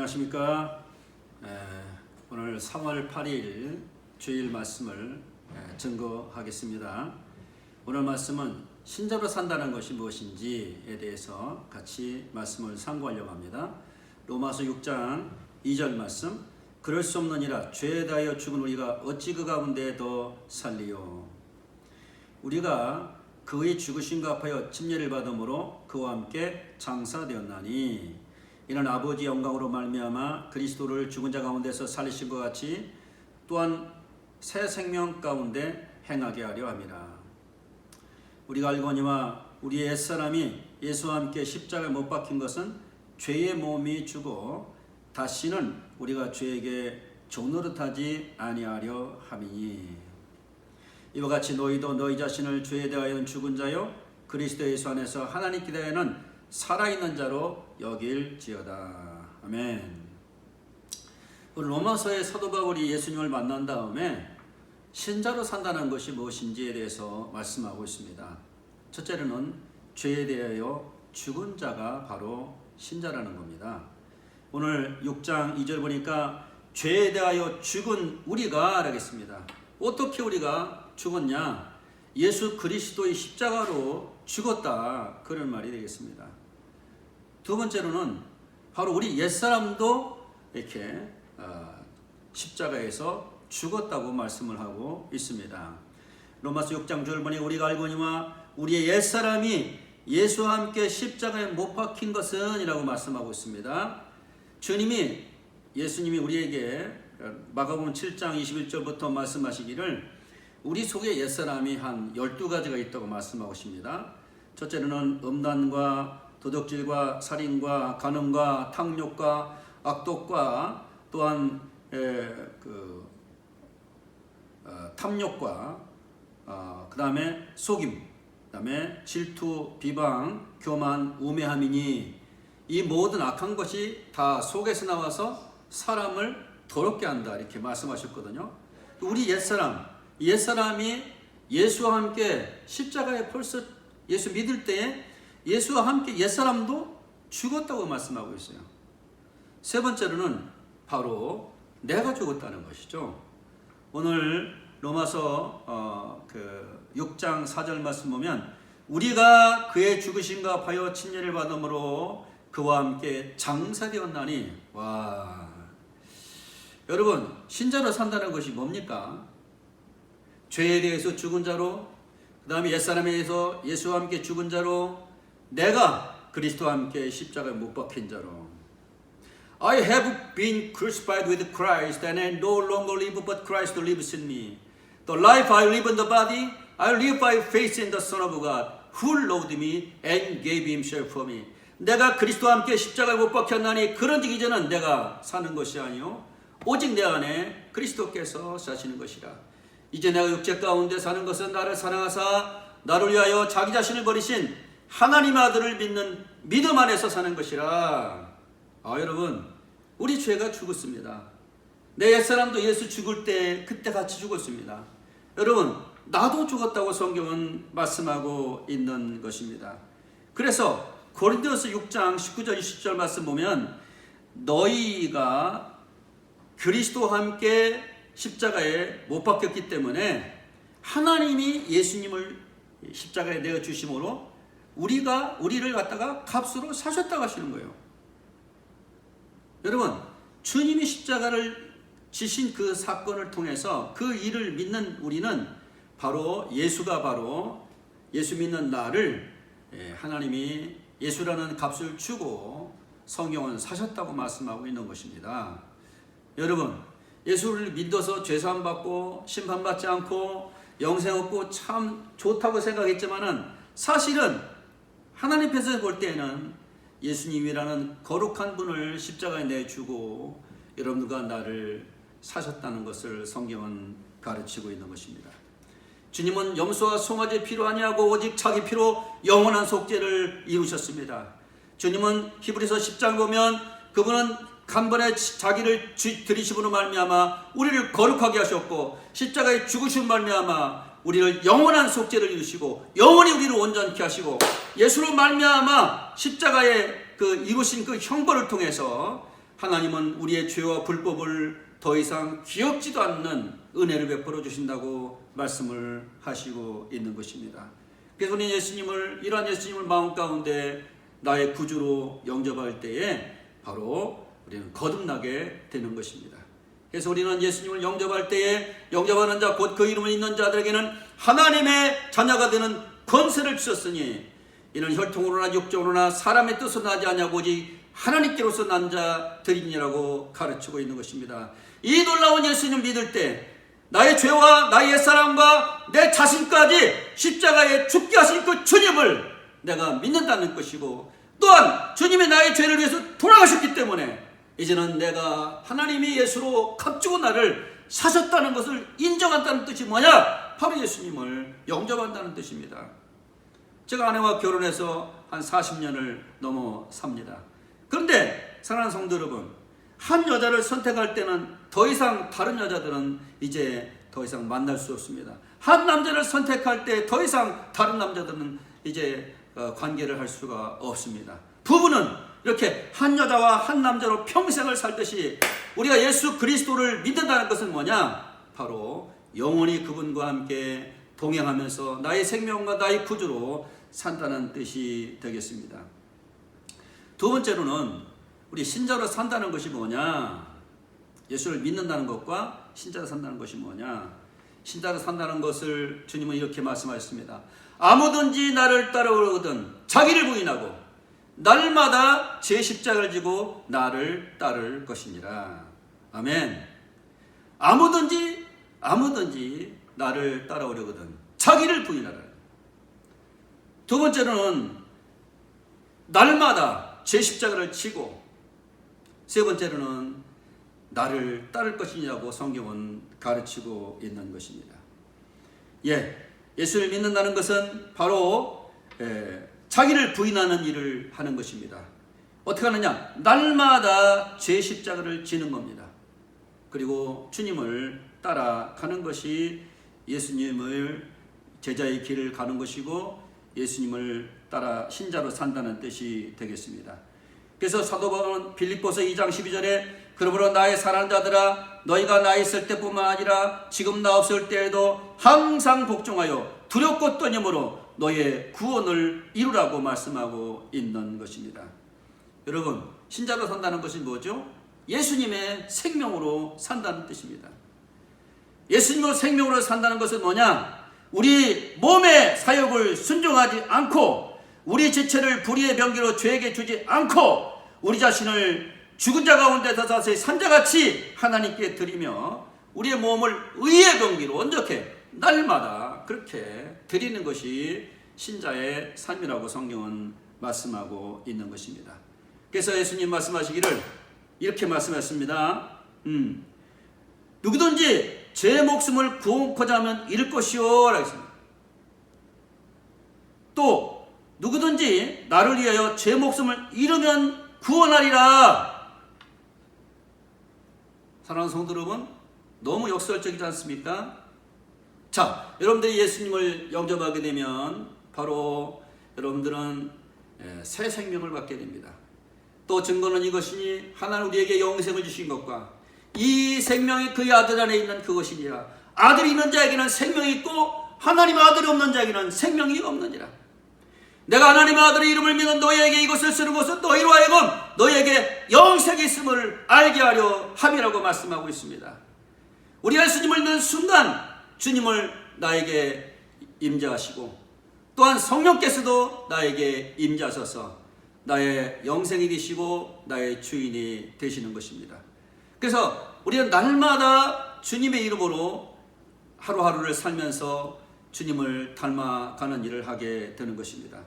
안녕하십니까. 오늘 3월 8일 주일 말씀을 증거하겠습니다. 오늘 말씀은 신자로 산다는 것이 무엇인지에 대해서 같이 말씀을 상고하려고 합니다. 로마서 6장 2절 말씀, 그럴 수 없느니라 죄에 대하여 죽은 우리가 어찌 그 가운데 더 살리요. 우리가 그의 죽으심과 합하여 침례를 받음으로 그와 함께 장사되었나니 이는 아버지 영광으로 말미암아 그리스도를 죽은 자 가운데서 살리신 것 같이 또한 새 생명 가운데 행하게 하려 함이라. 우리가 알거니와 우리의 옛사람이 예수와 함께 십자가에 못 박힌 것은 죄의 몸이 주고 다시는 우리가 죄에게 종노릇하지 아니하려 함이니 이와 같이 너희도 너희 자신을 죄에 대하여 죽은 자요 그리스도 예수 안에서 하나님께 대하여는 살아있는 자로 여길지어다. 아멘. 오늘 로마서의 사도 바울이 예수님을 만난 다음에 신자로 산다는 것이 무엇인지에 대해서 말씀하고 있습니다. 첫째로는 죄에 대하여 죽은 자가 바로 신자라는 겁니다. 오늘 6장 2절 보니까 죄에 대하여 죽은 우리가 라겠습니다. 어떻게 우리가 죽었냐? 예수 그리스도의 십자가로 죽었다, 그런 말이 되겠습니다. 두 번째로는 바로 우리 옛사람도 이렇게 십자가에서 죽었다고 말씀을 하고 있습니다. 로마서 6장 9절 보니 우리가 알거니와 우리의 옛사람이 예수와 함께 십자가에 못 박힌 것은 이라고 말씀하고 있습니다. 예수님이 우리에게 마가복음 7장 21절부터 말씀하시기를 우리 속에 옛사람이 한 12가지가 있다고 말씀하고 있습니다. 첫째로는 음란과 도둑질과 살인과 간음과 탕욕과 악독과 또한 탐욕과 그 다음에 속임, 그 다음에 질투, 비방, 교만, 우매함이니 이 모든 악한 것이 다 속에서 나와서 사람을 더럽게 한다, 이렇게 말씀하셨거든요. 우리 옛사람이 예수와 함께 십자가에 벌써 예수 믿을 때에 예수와 함께 옛사람도 죽었다고 말씀하고 있어요. 세 번째로는 바로 내가 죽었다는 것이죠. 오늘 로마서 6장 4절 말씀 보면 우리가 그의 죽으심과 합하여 침례를 받음으로 그와 함께 장사되었나니. 와, 여러분, 신자로 산다는 것이 뭡니까? 죄에 대해서 죽은 자로, 그 다음에 옛사람에 대해서 예수와 함께 죽은 자로, 내가 그리스도와 함께 십자가에 못 박힌 자로. I have been crucified with Christ and I no longer live but Christ lives in me. The life I live in the body, I live by faith in the Son of God who loved me and gave himself for me. 내가 그리스도와 함께 십자가에 못 박혔나니 그런즉 이제는 내가 사는 것이 아니요 오직 내 안에 그리스도께서 사시는 것이라. 이제 내가 육체 가운데 사는 것은 나를 사랑하사 나를 위하여 자기 자신을 버리신 하나님 아들을 믿는 믿음 안에서 사는 것이라. 여러분, 우리 죄가 죽었습니다. 내 옛사람도 예수 죽을 때 그때 같이 죽었습니다. 여러분, 나도 죽었다고 성경은 말씀하고 있는 것입니다. 그래서 고린도서 6장 19절 20절 말씀 보면 너희가 그리스도와 함께 십자가에 못 박혔기 때문에 하나님이 예수님을 십자가에 내어 주심으로 우리를 갖다가 값으로 사셨다고 하시는 거예요. 여러분, 주님이 십자가를 지신 그 사건을 통해서 그 일을 믿는 우리는 바로 예수 믿는 나를 하나님이 예수라는 값을 주고 성경은 사셨다고 말씀하고 있는 것입니다. 여러분, 예수를 믿어서 죄사함 받고 심판받지 않고 영생 얻고 참 좋다고 생각했지만은 사실은 하나님 앞에서 볼 때에는 예수님이라는 거룩한 분을 십자가에 내주고 여러분과 나를 사셨다는 것을 성경은 가르치고 있는 것입니다. 주님은 염소와 송아지 피로 아니하고 오직 자기 피로 영원한 속죄를 이루셨습니다. 주님은 히브리서 10장 보면 그분은 간번에 자기를 들이심으로 말미암아 우리를 거룩하게 하셨고 십자가에 죽으신 말미암아 우리를 영원한 속죄를 이루시고 영원히 우리를 온전케 하시고 예수로 말미암아 십자가에 그 이루신 그 형벌을 통해서 하나님은 우리의 죄와 불법을 더 이상 기억지도 않는 은혜를 베풀어 주신다고 말씀을 하시고 있는 것입니다. 그래서 우리 이러한 예수님을 마음 가운데 나의 구주로 영접할 때에 바로 우리는 거듭나게 되는 것입니다. 그래서 우리는 예수님을 영접할 때에 영접하는 자 곧 그 이름을 있는 자들에게는 하나님의 자녀가 되는 권세를 주셨으니 이는 혈통으로나 육적으로나 사람의 뜻으로 나지 아니하고 오직 하나님께로서 난 자들이니라고 가르치고 있는 것입니다. 이 놀라운 예수님 믿을 때 나의 죄와 나의 옛사람과 내 자신까지 십자가에 죽게 하신 그 주님을 내가 믿는다는 것이고, 또한 주님이 나의 죄를 위해서 돌아가셨기 때문에 이제는 내가 하나님이 예수로 값주고 나를 사셨다는 것을 인정한다는 뜻이 뭐냐? 바로 예수님을 영접한다는 뜻입니다. 제가 아내와 결혼해서 한 40년을 넘어삽니다. 그런데 사랑하는 성도 여러분, 한 여자를 선택할 때는 더 이상 다른 여자들은 이제 더 이상 만날 수 없습니다. 한 남자를 선택할 때 더 이상 다른 남자들은 이제 관계를 할 수가 없습니다. 부부는 이렇게 한 여자와 한 남자로 평생을 살듯이 우리가 예수 그리스도를 믿는다는 것은 뭐냐? 바로 영원히 그분과 함께 동행하면서 나의 생명과 나의 구주로 산다는 뜻이 되겠습니다. 두 번째로는 우리 신자로 산다는 것이 뭐냐? 예수를 믿는다는 것과 신자로 산다는 것이 뭐냐? 신자로 산다는 것을 주님은 이렇게 말씀하셨습니다. 아무든지 나를 따르거든 자기를 부인하고 날마다 제 십자가를 지고 나를 따를 것이니라. 아멘. 아무든지 나를 따라오려거든 자기를 부인하라. 두 번째로는 날마다 제 십자가를 지고, 세 번째로는 나를 따를 것이냐고 성경은 가르치고 있는 것입니다. 예수를 믿는다는 것은 바로 자기를 부인하는 일을 하는 것입니다. 어떻게 하느냐? 날마다 제 십자가를 지는 겁니다. 그리고 주님을 따라가는 것이 예수님을 제자의 길을 가는 것이고 예수님을 따라 신자로 산다는 뜻이 되겠습니다. 그래서 사도 바울은 빌립보서 2장 12절에 그러므로 나의 사랑하는 자들아 너희가 나 있을 때뿐만 아니라 지금 나 없을 때에도 항상 복종하여 두렵고 떨림으로 너의 구원을 이루라고 말씀하고 있는 것입니다. 여러분, 신자로 산다는 것이 뭐죠? 예수님의 생명으로 산다는 뜻입니다. 예수님의 생명으로 산다는 것은 뭐냐? 우리 몸의 사욕을 순종하지 않고 우리 지체를 불의의 병기로 죄에게 주지 않고 우리 자신을 죽은 자 가운데 다시 산자같이 하나님께 드리며 우리의 몸을 의의 병기로 온전케 날마다 그렇게 드리는 것이 신자의 삶이라고 성경은 말씀하고 있는 것입니다. 그래서 예수님 말씀하시기를 이렇게 말씀하셨습니다. 누구든지 제 목숨을 구원코자 하면 잃을 것이요 라고 했습니다. 또 누구든지 나를 위하여 제 목숨을 잃으면 구원하리라. 사랑하는 성도 여러분, 너무 역설적이지 않습니까? 자, 여러분들이 예수님을 영접하게 되면 바로 여러분들은 새 생명을 받게 됩니다. 또 증거는 이것이니 하나님 우리에게 영생을 주신 것과 이 생명이 그의 아들 안에 있는 그것이니라. 아들이 있는 자에게는 생명이 있고 하나님의 아들이 없는 자에게는 생명이 없느니라. 내가 하나님의 아들의 이름을 믿는 너희에게 이것을 쓰는 것은 너희로 하여금 너희에게 영생이 있음을 알게 하려 함이라고 말씀하고 있습니다. 우리가 예수님을 믿는 순간 주님을 나에게 임재하시고 또한 성령께서도 나에게 임재하셔서 나의 영생이 되시고 나의 주인이 되시는 것입니다. 그래서 우리는 날마다 주님의 이름으로 하루하루를 살면서 주님을 닮아가는 일을 하게 되는 것입니다.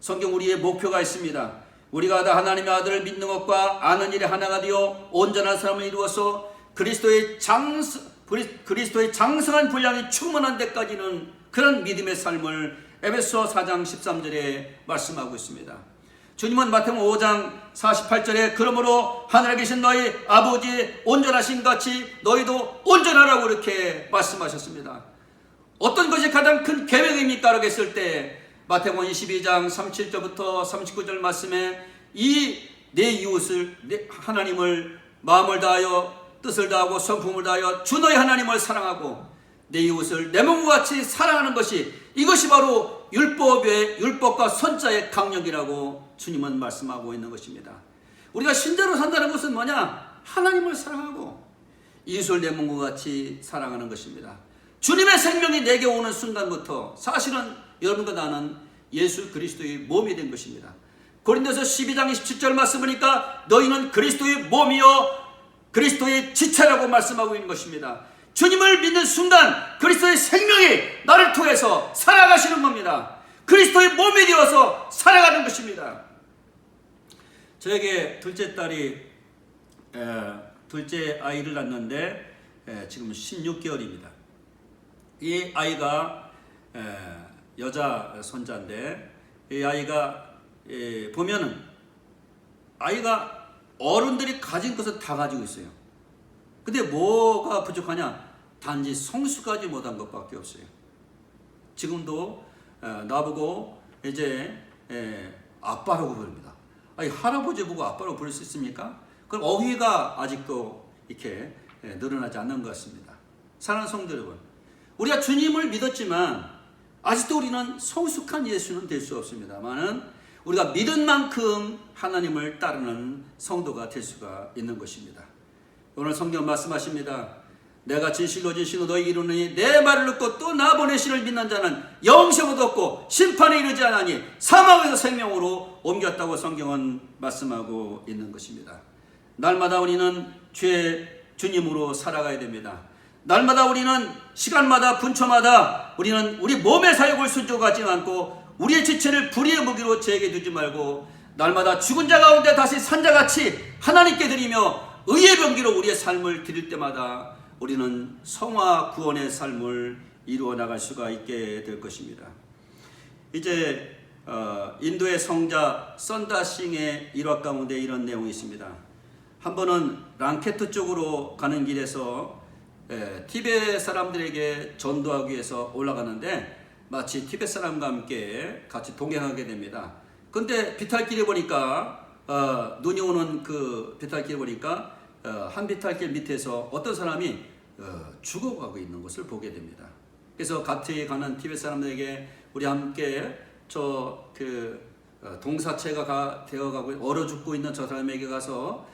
성경 우리의 목표가 있습니다. 우리가 다 하나님의 아들을 믿는 것과 아는 일이 하나가 되어 온전한 사람을 이루어서 그리스도의 장성한 분량이 충만한 데까지는 그런 믿음의 삶을 에베소 4장 13절에 말씀하고 있습니다. 주님은 마태복음 5장 48절에 그러므로 하늘에 계신 너희 아버지 온전하신 같이 너희도 온전하라고 이렇게 말씀하셨습니다. 어떤 것이 가장 큰 계획입니까? 라고 했을 때 마태복음 22장 37절부터 39절 말씀에 이 내 이웃을 하나님을 마음을 다하여 뜻을 다하고 성품을 다하여 주 너희 하나님을 사랑하고 내 이웃을 내 몸과 같이 사랑하는 것이 이것이 바로 율법과 선자의 강령이라고 주님은 말씀하고 있는 것입니다. 우리가 신자로 산다는 것은 뭐냐? 하나님을 사랑하고 이웃을 내 몸과 같이 사랑하는 것입니다. 주님의 생명이 내게 오는 순간부터 사실은 여러분과 나는 예수 그리스도의 몸이 된 것입니다. 고린도서 12장 27절 말씀 보니까 너희는 그리스도의 몸이요 그리스도의 지체라고 말씀하고 있는 것입니다. 주님을 믿는 순간 그리스도의 생명이 나를 통해서 살아가시는 겁니다. 그리스도의 몸이 되어서 살아가는 것입니다. 저에게 둘째 딸이 둘째 아이를 낳는데 지금 16개월입니다. 이 아이가 여자 손자인데 이 아이가 보면은 아이가 어른들이 가진 것을 다 가지고 있어요. 근데 뭐가 부족하냐? 단지 성숙하지 못한 것밖에 없어요. 지금도 나보고 이제 아빠라고 부릅니다. 아니, 할아버지 보고 아빠라고 부를 수 있습니까? 그럼 어휘가 아직도 이렇게 늘어나지 않는 것 같습니다. 사랑하는 성도 여러분, 우리가 주님을 믿었지만 아직도 우리는 성숙한 예수는 될 수 없습니다만은 우리가 믿은 만큼 하나님을 따르는 성도가 될 수가 있는 것입니다. 오늘 성경 말씀하십니다. 내가 진실로 너희 이르노니 내 말을 듣고 또 나 보내시를 믿는 자는 영생을 얻고 심판에 이르지 않으니 사망에서 생명으로 옮겼다고 성경은 말씀하고 있는 것입니다. 날마다 우리는 주님으로 살아가야 됩니다. 날마다 우리는 시간마다 분초마다 우리는 우리 몸의 사욕을 순종하지 않고 우리의 지체를 불의의 무기로 제게 두지 말고 날마다 죽은 자 가운데 다시 산 자같이 하나님께 드리며 의의 병기로 우리의 삶을 드릴 때마다 우리는 성화 구원의 삶을 이루어 나갈 수가 있게 될 것입니다. 이제 인도의 성자 선다싱의 일화 가운데 이런 내용이 있습니다. 한 번은 랑케트 쪽으로 가는 길에서 티베트 사람들에게 전도하기 위해서 올라가는데 마치 티베트 사람과 함께 같이 동행하게 됩니다. 근데 비탈길에 보니까 눈이 오는 그 비탈길에 보니까 한 비탈길 밑에서 어떤 사람이 죽어가고 있는 것을 보게 됩니다. 그래서 같이 가는 티베트 사람들에게 우리 함께 동사체가 되어가고 얼어 죽고 있는 저 사람에게 가서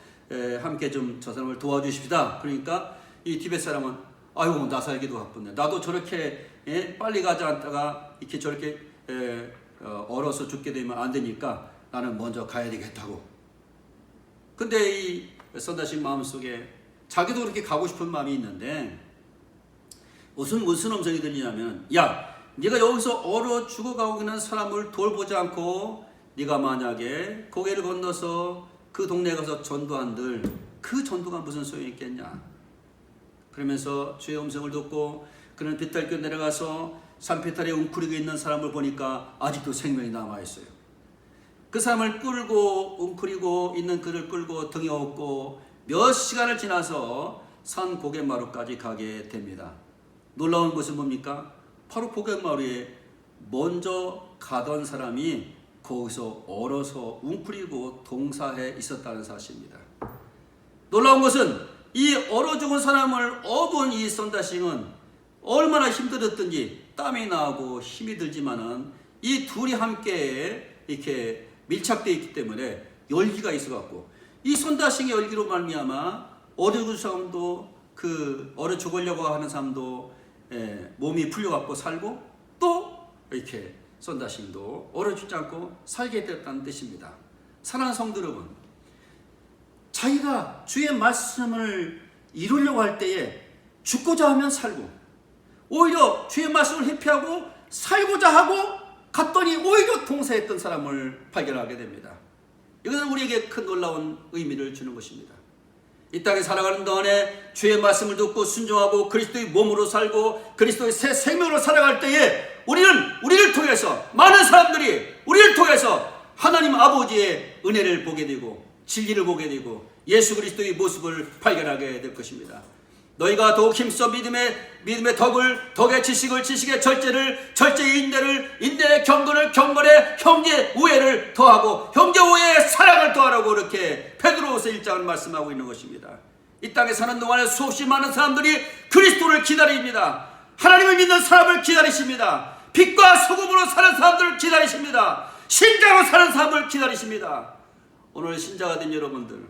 함께 좀 저 사람을 도와주십시다. 그러니까 이 티베트 사람은 아이고 나 살기도 바쁜데 나도 저렇게 빨리 가지 않다가 이렇게 저렇게 얼어서 죽게 되면 안 되니까 나는 먼저 가야 되겠다고. 근데 이 선다신 마음속에 자기도 그렇게 가고 싶은 마음이 있는데 무슨 음성이 들리냐면 야 네가 여기서 얼어 죽어가고 있는 사람을 돌보지 않고 네가 만약에 고개를 건너서 그 동네에 가서 전도한들 그 전도가 무슨 소용이 있겠냐. 그러면서 주의 음성을 듣고 그는 비탈길 내려가서 산비탈에 웅크리고 있는 사람을 보니까 아직도 생명이 남아있어요. 그 사람을 끌고 웅크리고 있는 그를 끌고 등에 업고 몇 시간을 지나서 산 고갯마루까지 가게 됩니다. 놀라운 것은 뭡니까? 바로 고갯마루에 먼저 가던 사람이 거기서 얼어서 웅크리고 동사해 있었다는 사실입니다. 놀라운 것은 이 얼어 죽은 사람을 업은 이 선다싱은 얼마나 힘들었든지 땀이 나고 힘이 들지만은 이 둘이 함께 이렇게 밀착되어 있기 때문에 열기가 있어갖고 이 선다싱의 열기로 말미암아 얼어 죽은 사람도 그 얼어 죽으려고 하는 사람도 몸이 풀려갖고 살고 또 이렇게 선다싱도 얼어 죽지 않고 살게 됐다는 뜻입니다. 사랑하는 성도 여러분, 자기가 주의 말씀을 이루려고 할 때에 죽고자 하면 살고 오히려 주의 말씀을 회피하고 살고자 하고 갔더니 오히려 동사했던 사람을 발견하게 됩니다. 이것은 우리에게 큰 놀라운 의미를 주는 것입니다. 이 땅에 살아가는 동안에 주의 말씀을 듣고 순종하고 그리스도의 몸으로 살고 그리스도의 새 생명으로 살아갈 때에 우리를 통해서 많은 사람들이 우리를 통해서 하나님 아버지의 은혜를 보게 되고 진리를 보게 되고 예수 그리스도의 모습을 발견하게 될 것입니다. 너희가 더욱 힘써 믿음의 덕의 지식을, 지식의 절제를, 절제의 인내를, 인내의 경건을, 경건의 형제 우애를 더하고 형제 우애의 사랑을 더하라고 이렇게 베드로후서 1장을 말씀하고 있는 것입니다. 이 땅에 사는 동안에 수없이 많은 사람들이 그리스도를 기다립니다. 하나님을 믿는 사람을 기다리십니다. 빛과 소금으로 사는 사람들을 기다리십니다. 신자로 사는 사람을 기다리십니다. 오늘 신자가 된 여러분들,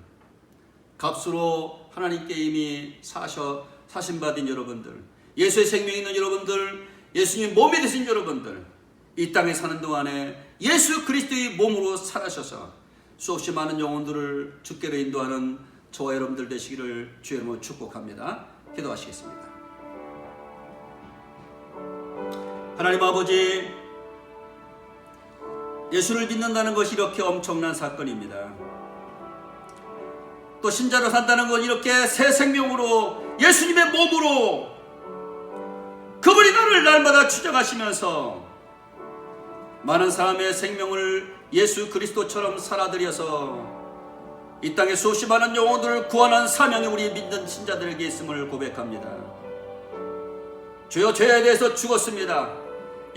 값으로 하나님께 이미 사신받은 여러분들, 예수의 생명이 있는 여러분들, 예수님 몸이 되신 여러분들, 이 땅에 사는 동안에 예수 그리스도의 몸으로 살아셔서 수없이 많은 영혼들을 주께로 인도하는 저와 여러분들 되시기를 주의 이름으로 축복합니다. 기도하시겠습니다. 하나님 아버지, 예수를 믿는다는 것이 이렇게 엄청난 사건입니다. 또 신자로 산다는 건 이렇게 새 생명으로 예수님의 몸으로 그분이 나를 날마다 추적하시면서 많은 사람의 생명을 예수 그리스도처럼 살아들여서 이 땅에 수없이 많은 영혼들을 구원한 사명이 우리 믿는 신자들에게 있음을 고백합니다. 주여, 죄에 대해서 죽었습니다.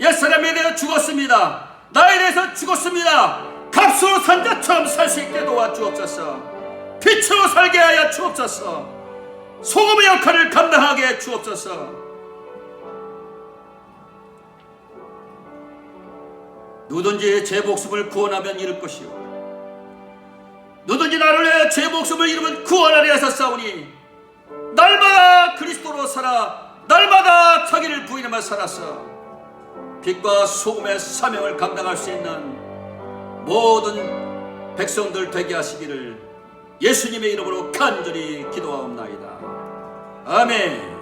옛사람에 대해서 죽었습니다. 나에 대해서 죽었습니다. 값으로 산 자처럼 살 수 있게 도와주옵소서. 빛으로 살게 하여 주옵소서. 소금의 역할을 감당하게 해 주옵소서. 누구든지 제 목숨을 구원하면 잃을 것이요, 누구든지 나를 위해 제 목숨을 잃으면 구원하려 하셨사오니 날마다 그리스도로 살아 날마다 자기를 부인하며 살았어 빛과 소금의 사명을 감당할 수 있는 모든 백성들 되게 하시기를 예수님의 이름으로 간절히 기도하옵나이다. 아멘.